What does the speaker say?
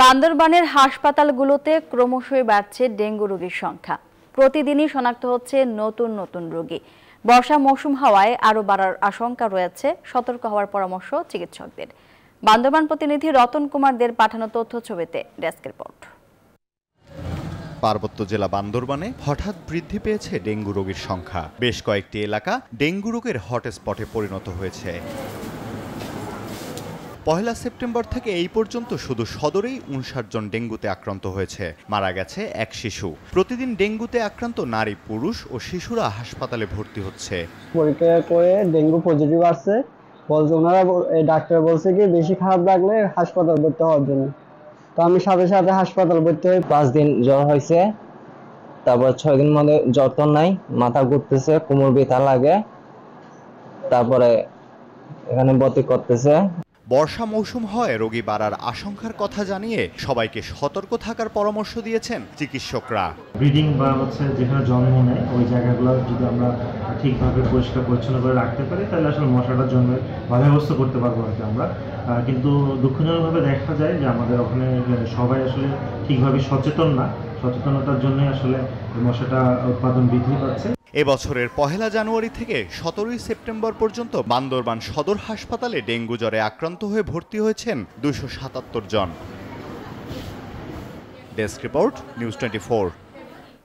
বান্দরবানের হাসপাতালগুলোতে ক্রমশই বাড়ছে ডেঙ্গু রোগীর সংখ্যা। প্রতিদিনই শনাক্ত হচ্ছে নতুন নতুন রোগী। বর্ষা মৌসুম হওয়ায় আরও বাড়ার আশঙ্কা রয়েছে, সতর্ক হওয়ার পরামর্শ চিকিৎসকদের। বান্দরবান প্রতিনিধি রতন কুমারদের পাঠানো তথ্য ছবিতে ডেস্ক রিপোর্ট। পার্বত্য জেলা বান্দরবানে হঠাৎ বৃদ্ধি পেয়েছে ডেঙ্গু রোগীর সংখ্যা। বেশ কয়েকটি এলাকা ডেঙ্গু রোগের হটস্পটে পরিণত হয়েছে। 1 সেপ্টেম্বর থেকে এই পর্যন্ত শুধু সদরেই 59 জন ডেঙ্গুতে আক্রান্ত হয়েছে। মারা গেছে এক শিশু। প্রতিদিন ডেঙ্গুতে আক্রান্ত নারী, পুরুষ ও শিশুরা হাসপাতালে ভর্তি হচ্ছে। পরীক্ষা করে ডেঙ্গু পজিটিভ আসছে, বলছে ওনারা ডাক্তার বলছে কি বেশি খারাপ লাগলে হাসপাতাল ভর্তি হওয়ার জন্য। তো আমি সাথে সাথে হাসপাতাল ভর্তি হই। 5 দিন জ্বর হয়েছে, তারপর 6 দিন মধ্যে জ্বর তো নাই, মাথা ঘুরতেছে, কোমর ব্যথা লাগে, তারপরে এখানে ভর্তি করতেছে। বর্ষা মৌসুম হয় রোগী বাড়ার আশঙ্কার কথা জানিয়ে সবাইকে সতর্ক থাকার পরামর্শ দিয়েছেন চিকিৎসকরা। ব্রিডিং বা যেখানে জন্ম নেয় ওই জায়গাগুলো যদি আমরা ঠিকভাবে পরিষ্কার পরিচ্ছন্ন করে রাখতে পারি তাহলে আসলে মশাটা জন্মের বাধা ব্যবস্থা করতে পারবো আর কি আমরা। কিন্তু দুঃখজনকভাবে দেখা যায় যে আমাদের ওখানে সবাই আসলে ঠিকভাবে সচেতন না। সচেতনতার জন্য আসলে মশাটা উৎপাদন বৃদ্ধি পাচ্ছে। এবছরের 1 জানুয়ারি থেকে 17 সেপ্টেম্বর পর্যন্ত বান্দরবান সদর হাসপাতালে ডেঙ্গু জ্বরে আক্রান্ত হয়ে ভর্তি হয়েছেন 277 জন। Desk report, news 24।